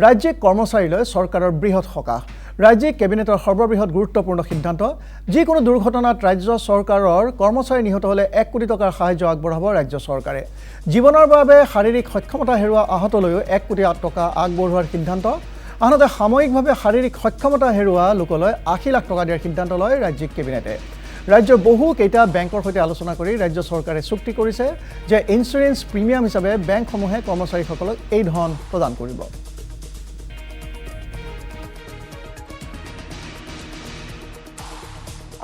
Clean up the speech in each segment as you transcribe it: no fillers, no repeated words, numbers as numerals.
ৰাজ্যিক কৰ্মচাৰীলৈ চৰকাৰৰ বৃহৎ সকাহ ৰাজ্যিক কেবিনেটৰ সৰ্ববৃহৎ গুৰুত্বপূৰ্ণ সিদ্ধান্ত যিকোনো দুৰ্ঘটনাত ৰাজ্য চৰকাৰৰ কৰ্মচাৰী নিহত হ'লে 1 কোটি টকাৰ সাহায্য আগবঢ়াব ৰাজ্য চৰকাৰে জীৱনৰ বাবে শাৰীৰিক সক্ষমতা হেৰুৱা আহতলৈও 1 কোটি টকা আগবঢ়োৱাৰ সিদ্ধান্ত আনহাতে সাময়িকভাৱে শাৰীৰিক সক্ষমতা হেৰুৱা লোকলৈ 80 লাখ টকা দিয়াৰ সিদ্ধান্ত লয় ৰাজ্যিক কেবিনেটে ৰাজ্যৰ বহু কেইটা বেংকৰ সৈতে আলোচনা কৰি ৰাজ্য চৰকাৰে চুক্তি কৰিছে যে ইন্স্যুৰেন্স প্ৰিমিয়াম হিচাপে বেংকসমূহে কৰ্মচাৰীসকলক এই ধন প্ৰদান কৰিব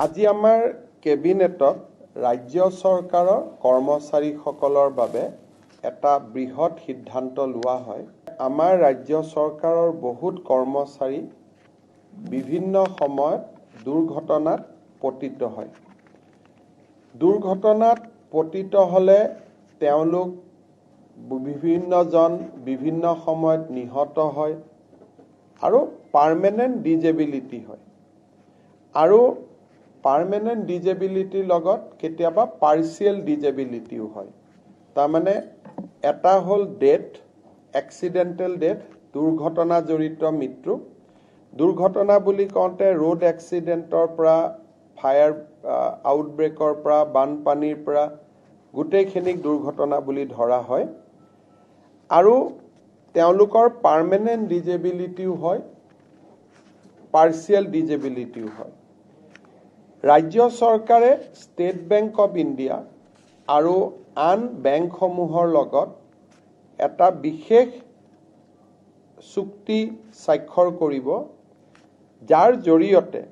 আজি আমাৰ কেবিনেটত ৰাজ্য চৰকাৰৰ কৰ্মচাৰীসকলৰ বাবে এটা বৃহৎ সিদ্ধান্ত লোৱা হয় আমাৰ ৰাজ্য চৰকাৰৰ বহুত কৰ্মচাৰী বিভিন্ন সময়ত দুৰ্ঘটনাত পতিত হয় দুৰ্ঘটনাত পতিত হলে তেওঁলোক বিভিন্ন সময়ত নিহত হয় আৰু পাৰ্মানেন্ট ডিজেবিলিটি হয় আৰু পাৰ্মানেন্ট ডিজেবিলিটিৰ লগত কেতিয়াবা পাৰ্চিয়েল ডিজেবিলিটিও হয় তাৰমানে এটা হল ডেথ এক্সিডেন্টেল ডেথ দুৰ্ঘটনা জড়িত মৃত্যু দুৰ্ঘটনা বুলি কওঁতে ৰোড এক্সিডেন্টৰ পৰা ফায়াৰ আউটব্ৰেকৰ পৰা বানপানীৰ পৰা গোটেইখিনিক দুৰ্ঘটনা বুলি ধৰা হয় আৰু তেওঁলোকৰ পাৰ্মানেন্ট ডিজেবিলিটিও হয় পাৰ্চিয়েল ডিজেবিলিটিও হয় ৰাজ্য চৰকাৰে ষ্টেট বেংক অফ ইণ্ডিয়া আৰু আন বেংকসমূহৰ লগত এটা বিশেষ চুক্তি স্বাক্ষৰ কৰিব যাৰ জৰিয়তে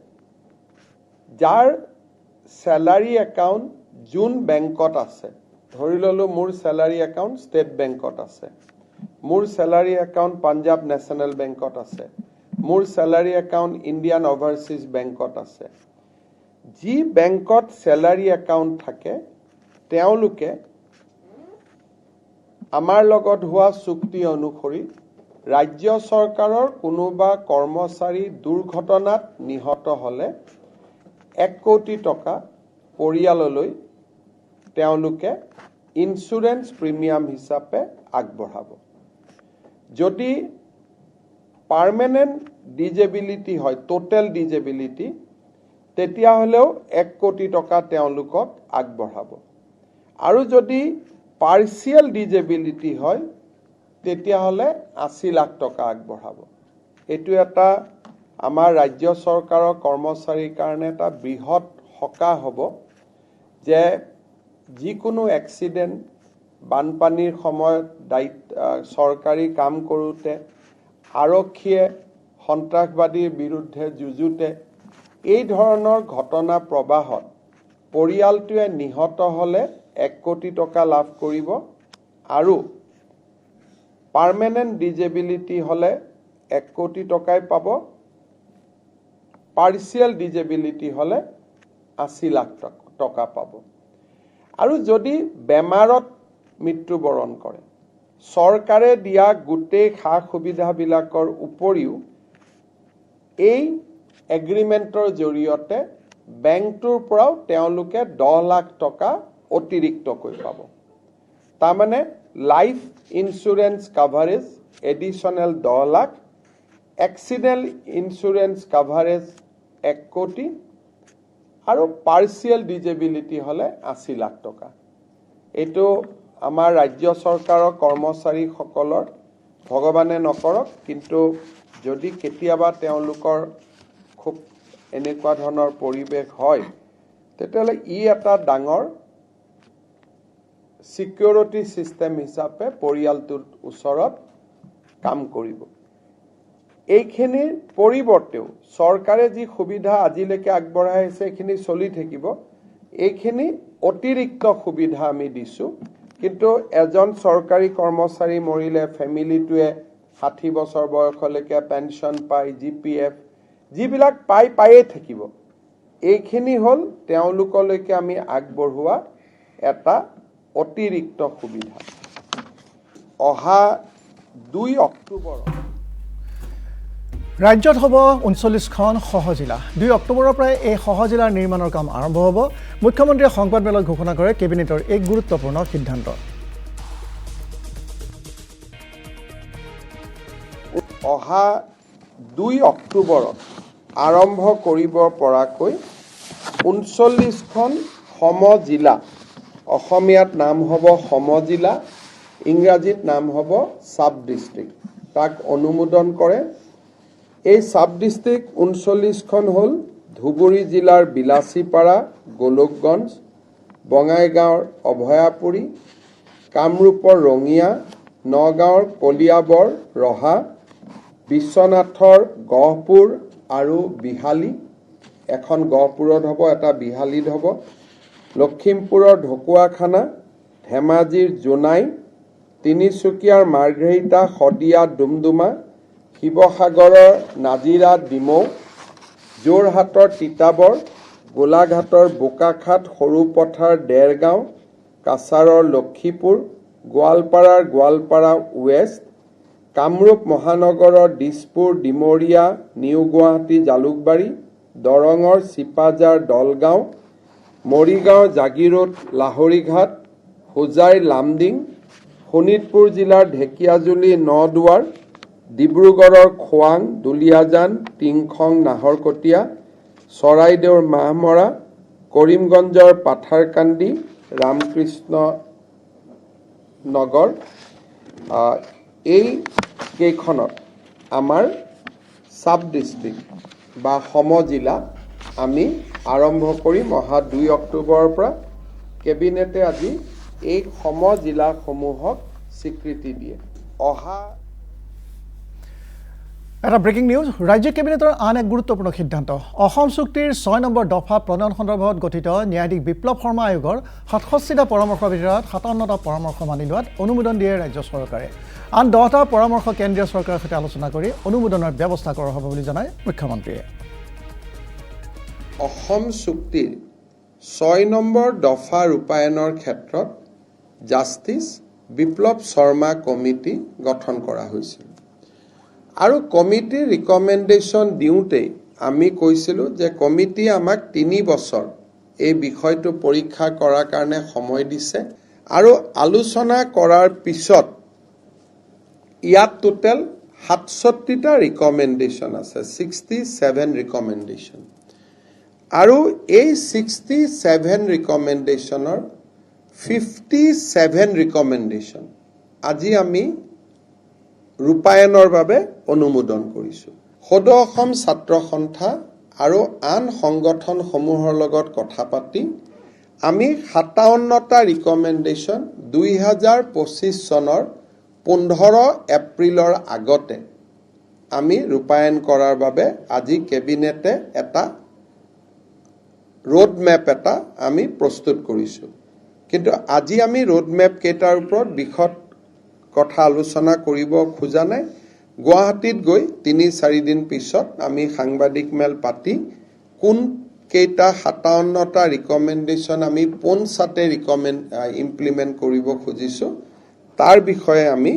যাৰ স্যালাৰি একাউণ্ট যোন বেংকত আছে ধৰি ললো মোৰ স্যালাৰি একাউণ্ট ষ্টেট বেংকত আছে মোৰ স্যালাৰি একাউণ্ট পাঞ্জাব নেশ্যনেল বেংকত আছে মোৰ স্যালাৰি একাউণ্ট ইণ্ডিয়ান অভাৰসিজ বেংকত আছে যি বেংকত স্যালাৰি একাউণ্ট থাকে তেওঁলোকে আমাৰ লগত হোৱা চুক্তি অনুসৰি ৰাজ্য চৰকাৰৰ কোনোবা কৰ্মচাৰী দুৰ্ঘটনাত নিহত হলে 1 কোটি টকা পৰিয়াললৈ তেওঁলোকে ইন্স্যুৰেন্স প্ৰিমিয়াম হিচাপে আগবঢ়াব যদি পাৰ্মানেন্ট ডিজেবিলিটি হয় টোটেল ডিজেবিলিটি তেতিয়া হলেও 1 কোটি টকা তেওঁলোকক আগবঢ়াব আৰু যদি পাৰ্চিয়েল ডিজেবিলিটি হয় তেতিয়া হলে 80 লাখ টকা আগবঢ়াব এটো এটা আমাৰ ৰাজ্য চৰকাৰৰ কৰ্মচাৰীৰ কাৰণে এটা বৃহৎ সকাহ হ'ব যে যিকোনো এক্সিডেন্ট বানপানীৰ সময়ত চৰকাৰী কাম কৰোতে আৰক্ষীয়ে সন্ত্ৰাসবাদীৰ বিৰুদ্ধে যুঁজোতে এই ধৰণৰ ঘটনা প্ৰবাহত পৰিয়ালটোৱে নিহত হলে 1 কোটি টকা লাভ কৰিব আৰু পাৰ্মানেন্ট ডিজেবিলিটি হলে 1 কোটি টকাই পাব পাৰ্চিয়েল ডিজেবিলিটি হলে 80 লাখ টকা পাব আৰু যদি বেমাৰত মৃত্যুবৰণ কৰে চৰকাৰে দিয়া গোটেই খা সুবিধাবিলাকৰ উপৰিও এই এগ্ৰিমেন্টৰ জৰিয়তে বেংকটোৰ পৰাও তেওঁলোকে 10 লাখ টকা অতিৰিক্তকৈ পাব তাৰমানে life insurance coverage additional 10 lakh accident insurance coverage 1 কোটি আৰু পাৰ্চিয়েল ডিজেবিলিটি হলে 80 লাখ টকা এটো আমাৰ ৰাজ্য চৰকাৰৰ কৰ্মচাৰীসকলৰ ভগৱানে নকৰক কিন্তু যদি কেতিয়াবা তেওঁলোকৰ খুব এনেকুৱা ধৰণৰ পৰিবেশ হয় তেতিয়ালে ই এটা ডাঙৰ সিকিউৰিটি সিস্টেম হিচাপে পৰিয়ালটোৰ ওচৰত কাম কৰিব এইখিনিৰ পৰিৱৰ্তেও চৰকাৰে যি সুবিধা আজিলৈকে আগবঢ়াই আছে এইখিনি চলি থাকিব এইখিনি অতিৰিক্ত সুবিধা আমি দিছো কিন্তু এজন চৰকাৰী কৰ্মচাৰী মৰিলে ফ্যামিলিটোৱে 60 বছৰ বয়সলৈকে পেনশন পায় জিপিএফ যিবিলাক পায়ে থাকিব এইখিনি হল তেওঁলোকলৈকে আমি আগবঢ়োৱা এটা অতিৰিক্ত সুবিধা অহা 2 অক্টোবৰ ৰাজ্যত হ'ব 39খন সহজিলা 2 অক্টোবৰৰ পৰা এই সহজিলাৰ নিৰ্মাণৰ কাম আৰম্ভ হ'ব মুখ্যমন্ত্ৰীয়ে সংবাদমেলত ঘোষণা কৰে কেবিনেটৰ এক গুৰুত্বপূৰ্ণ সিদ্ধান্ত অহা 2 অক্টোবৰত আৰম্ভ কৰিব পৰাকৈ 39খন সমজিলা, অসমীয়াত নাম হ'ব সমজিলা, ইংৰাজীত নাম হ'ব সাব ডিষ্ট্ৰিক্ট, তাক অনুমোদন কৰে। এই সাব ডিষ্ট্ৰিক্ট 39খন হ'ল ধুবুৰী জিলাৰ বিলাসীপাৰা, গোলকগঞ্জ, বঙাইগাঁৱৰ অভয়াপুৰী, কামৰূপৰ ৰঙিয়া, নগাঁৱৰ কলিয়াবৰ, ৰহা, বিশ্বনাথৰ গহপুৰ আৰু বিহালী, এখন গহপুৰত হ'ব, এটা বিহালীত হ'ব, লখিমপুৰৰ ঢকুৱাখানা, ধেমাজিৰ জোনাই, তিনিচুকীয়াৰ মাৰ্ঘেৰিটা, শদিয়া, ডুমডুমা, শিৱসাগৰৰ নাজিৰা, ডিমৌ, যোৰহাটৰ তিতাবৰ, গোলাঘাটৰ বোকাখাট, সৰুপথাৰ, দেৰগাঁও, কাছাৰৰ লক্ষীপুৰ, গোৱালপাৰাৰ গোৱালপাৰা ৱেষ্ট, কামৰূপ মহানগৰৰ দিছপুৰ, ডিমৰীয়া, নিউ গুৱাহাটী, জালুকবাৰী, দৰঙৰ চিপাঝাৰ, দলগাঁও, মৰিগাঁও, জাগিৰোড, লাহৰীঘাট, হোজাইৰ লামডিং, শোণিতপুৰ জিলাৰ ঢেকিয়াজুলি, নদুৱাৰ, ডিব্ৰুগড়ৰ খোৱাং, দুলিয়াজান, টিংখং, নাহৰকটীয়া, চৰাইদেউৰ মাহমৰা, কৰিমগঞ্জৰ পাথাৰকান্দি, ৰামকৃষ্ণ নগৰ, এই কেইখনত আমাৰ সাব ডিষ্ট্ৰিক্ট বা সমজিলা আমি আৰম্ভ কৰিম অহা 2 অক্টোবৰৰ পৰা। কেবিনেটে আজি এই সমজিলাসমূহক স্বীকৃতি দিয়ে। এটা ব্ৰেকিং নিউজ, ৰাজ্যিক কেবিনেটৰ আন এক গুৰুত্বপূৰ্ণ সিদ্ধান্ত। অসম চুক্তিৰ 6 নম্বৰ দফা প্ৰণয়ন সন্দৰ্ভত গঠিত ন্যায়াধীশ বিপ্লৱ শৰ্মা আয়োগৰ 67টা পৰামৰ্শৰ ভিতৰত 57টা পৰামৰ্শ মানি লোৱাত অনুমোদন দিয়ে ৰাজ্য চৰকাৰে। আন 10টা পৰামৰ্শ কেন্দ্ৰীয় চৰকাৰৰ সৈতে আলোচনা কৰি অনুমোদনৰ ব্যৱস্থা কৰা হ'ব বুলি জনায় মুখ্যমন্ত্ৰীয়ে। অসম চুক্তিৰ 6 নম্বৰ দফা ৰূপায়ণৰ ক্ষেত্ৰত জাষ্টিছ বিপ্লৱ শৰ্মা কমিটি গঠন কৰা হৈছিল আৰু কমিটিৰ ৰিকমেণ্ডেশ্যন দিওঁতেই আমি কৈছিলোঁ যে কমিটি আমাক 3 বছৰ এই বিষয়টো পৰীক্ষা কৰাৰ কাৰণে সময় দিছে আৰু আলোচনা কৰাৰ পিছত ইয়াত টোটেল 67টা ৰিকমেণ্ডেশ্যন আছে, 67 ৰিকমেণ্ডেশ্যন। আৰু এই 67 ৰিকমেণ্ডেশ্যনৰ 57 ৰিকমেণ্ডেশ্যন আজি আমি ৰূপায়ণৰ বাবে অনুমোদন কৰিছোঁ। সদৌ অসম ছাত্ৰ সন্থা আৰু আন সংগঠনসমূহৰ লগত কথা পাতি আমি 57টা ৰিকমেণ্ডেশ্যন 2025 চনৰ 15 এপ্ৰিলৰ আগতে আমি ৰূপায়ণ কৰাৰ বাবে আজি কেবিনেটে এটা ৰোড মেপ এটা আমি প্ৰস্তুত কৰিছোঁ। কিন্তু আজি আমি ৰোড মেপ কেইটাৰ ওপৰত বিশদ কথা আলোচনা কৰিব খোজা নাই। গুৱাহাটীত গৈ 3-4 দিন পিছত আমি সাংবাদিক মেল পাতি কোন কেইটা 57টা ৰিকমেণ্ডেশ্যন আমি পোনছাতে ইমপ্লিমেণ্ট কৰিব খুজিছোঁ তাৰ বিষয়ে আমি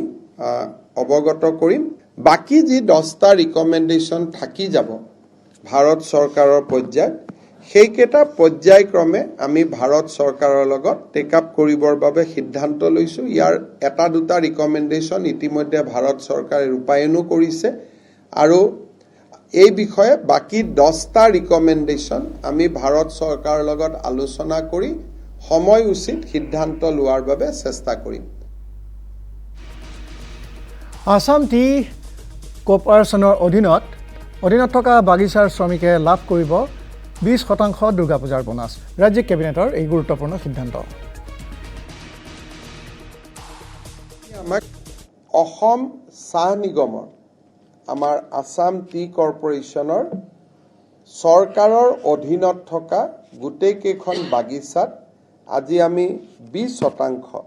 অৱগত কৰিম। বাকী যি 10টা ৰিকমেণ্ডেশ্যন থাকি যাব ভাৰত চৰকাৰৰ পৰ্যায়ত, সেইকেইটা পৰ্যায়ক্ৰমে আমি ভাৰত চৰকাৰৰ লগত টেক আপ কৰিবৰ বাবে সিদ্ধান্ত লৈছোঁ। ইয়াৰ 1-2টা ৰিকমেণ্ডেশ্যন ইতিমধ্যে ভাৰত চৰকাৰে ৰূপায়ণো কৰিছে আৰু এই বিষয়ে বাকী 10টা ৰিকমেণ্ডেশ্যন আমি ভাৰত চৰকাৰৰ লগত আলোচনা কৰি সময় উচিত সিদ্ধান্ত লোৱাৰ বাবে চেষ্টা কৰিম। আসাম টি কৰ্পৰেশ্যনৰ অধীনত থকা বাগিচাৰ শ্ৰমিকে লাভ কৰিব 20% দুৰ্গা পূজাৰ বোনাছ। ৰাজ্যিক কেবিনেটৰ এই গুৰুত্বপূৰ্ণ সিদ্ধান্ত। আমাক অসম চাহ নিগমৰ আমাৰ আসাম টি কৰ্পৰেশ্যনৰ চৰকাৰৰ অধীনত থকা গোটেইকেইখন বাগিচাত আজি আমি 20%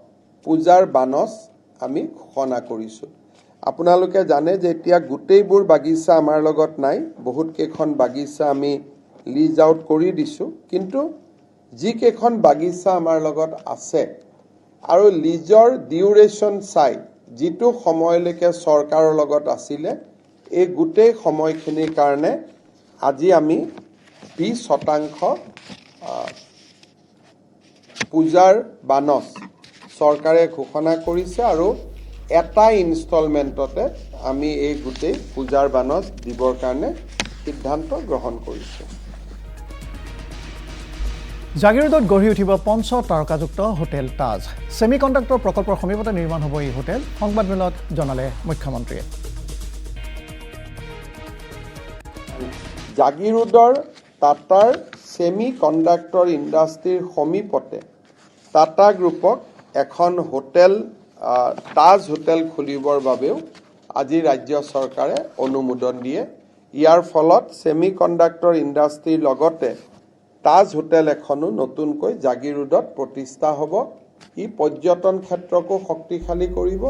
পূজাৰ বানচ আমি ঘোষণা কৰিছোঁ। আপোনালোকে জানে যে এতিয়া গোটেইবোৰ বাগিচা আমাৰ লগত নাই, বহুত কেইখন বাগিচা আমি লিজ আউট কৰি দিছোঁ, কিন্তু যিকেইখন বাগিচা আমাৰ লগত আছে আৰু লিজৰ ডিউৰেশ্যন চাই যিটো সময়লৈকে চৰকাৰৰ লগত আছিলে এই গোটেই সময়খিনিৰ কাৰণে আজি আমি 20% পূজাৰ বানচ চৰকাৰে ঘোষণা কৰিছে আৰু এটা ইনষ্টলমেণ্টতে আমি এই গোটেই পূজাৰ বানচ দিবৰ কাৰণে সিদ্ধান্ত গ্ৰহণ কৰিছোঁ। জাগিৰোডত গঢ়ি উঠিব পঞ্চ তাৰকাযুক্ত হোটেল তাজ। ছেমি কণ্ডাক্টৰ প্ৰকল্পৰ সমীপতে নিৰ্মাণ হ'ব এই হোটেল, সংবাদমেলত জনালে মুখ্যমন্ত্ৰীয়ে। জাগিৰোডৰ টাটাৰ ছেমি কণ্ডাক্টৰ ইণ্ডাষ্ট্ৰীৰ সমীপতে টাটা গ্ৰুপক এখন হোটেল তাজ হোটেল খুলিবৰ বাবেও আজি ৰাজ্য চৰকাৰে অনুমোদন দিয়ে। ইয়াৰ ফলত ছেমি কণ্ডাক্টৰ ইণ্ডাষ্ট্ৰীৰ লগতে তাজ হোটেল এখনো নতুনকৈ জাগিৰোডত প্ৰতিষ্ঠা হ'ব। ই পৰ্যটন ক্ষেত্ৰকো শক্তিশালী কৰিব।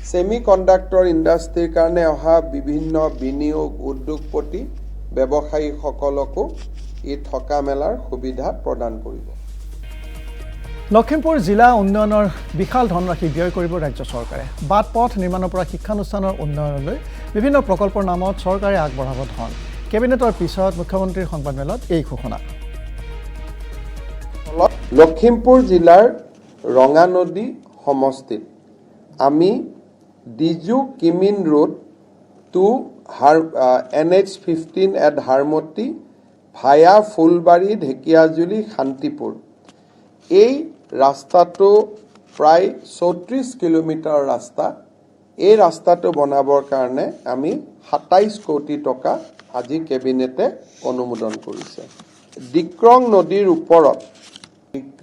ছেমি কণ্ডাক্টৰ ইণ্ডাষ্ট্ৰীৰ কাৰণে অহা বিভিন্ন বিনিয়োগ উদ্যোগপতি ব্যৱসায়ীসকলকো ই থকা মেলাৰ সুবিধা প্ৰদান কৰিব। লখিমপুৰ জিলা উন্নয়নৰ বিশাল ধনৰাশি ব্যয় কৰিব ৰাজ্য চৰকাৰে। বাট পথ নিৰ্মাণৰ পৰা শিক্ষানুষ্ঠানৰ উন্নয়নলৈ বিভিন্ন প্ৰকল্পৰ নামত চৰকাৰে আগবঢ়াব ধন। কেবিনেটৰ পিছত মুখ্যমন্ত্ৰীৰ সংবাদমেলত এই ঘোষণা। লখিমপুৰ জিলাৰ ৰঙানদী সমষ্টিত আমি Diju Kimin road to NH15 at Harmoti via Phulbari Dhekiajuli Shantipur, এই ৰাস্তাটো প্ৰায় 34 কিলোমিটাৰ ৰাস্তা। এই ৰাস্তাটো বনাবৰ কাৰণে আমি 27 কোটি টকা আজি কেবিনেটে অনুমোদন কৰিছে। ডিক্ৰং নদীৰ ওপৰত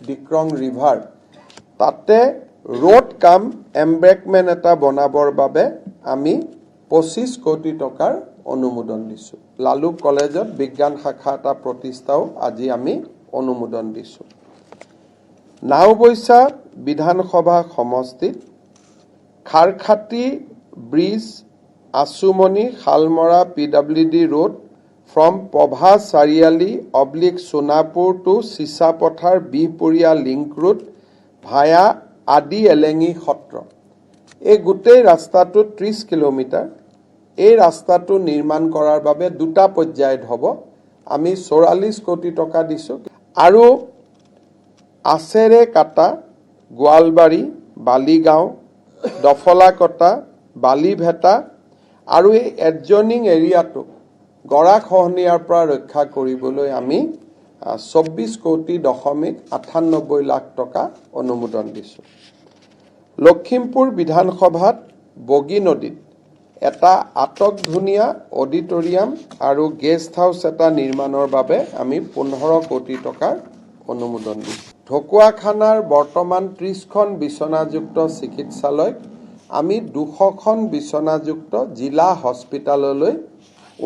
ডিক্ৰং ৰিভাৰ, তাতে ৰোড কাম এম্বেকমেণ্ট এটা বনাবৰ বাবে আমি 25 কোটি টকাৰ অনুমোদন দিছোঁ। লালুক কলেজত বিজ্ঞান শাখা এটা প্ৰতিষ্ঠাও আজি আমি অনুমোদন দিছোঁ। নাওবৈচা বিধানসভা সমষ্টিত Kharkhati bridge, Achumoni Salmara PWD road from Pabha Chariali Sonapur to Sisapathar Bihpuria link road via Adi Elengi সত্ৰ, এই গোটেই ৰাস্তাটো 30 কিলোমিটাৰ। এই ৰাস্তাটো নিৰ্মাণ কৰাৰ বাবে দুটা পৰ্যায়ত হ'ব। আমি 44 কোটি টকা দিছোঁ। আৰু আছেৰে কাটা গোৱালবাৰী, বালিগাঁও, দফলাকটা, বালিভেটা আৰু এই এডজইনিং এৰিয়াটো গৰাখহনীয়াৰ পৰা ৰক্ষা কৰিবলৈ আমি 24,98 লাখ টকা অনুমোদন দিছোঁ। লখিমপুৰ বিধানসভাত বগী নদীত এটা আটকধুনীয়া অডিটৰিয়াম আৰু গেষ্ট হাউচ এটা নিৰ্মাণৰ বাবে আমি 15 কোটি টকাৰ অনুমোদন দিছোঁ। ঢকুৱাখানাৰ বৰ্তমান 30খন বিচনাযুক্ত চিকিৎসালয়ক আমি 200খন বিচনাযুক্ত জিলা হস্পিটাললৈ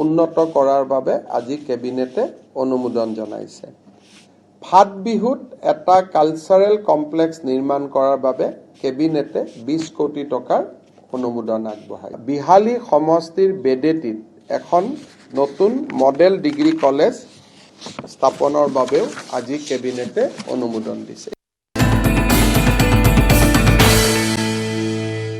উন্নত কৰাৰ বাবে আজি কেবিনেটে অনুমোদন জনাইছে। ফাট বিহুত এটা কালচাৰেল কমপ্লেক্স নিৰ্মাণ কৰাৰ বাবে কেবিনেটে 20 কোটি টকাৰ অনুমোদন আগবঢ়ায়। বিহালী সমষ্টিৰ বেডেটিত এখন নতুন মডেল ডিগ্ৰী কলেজ স্থাপনৰ বাবেও আজি কেবিনেটে অনুমোদন দিছে।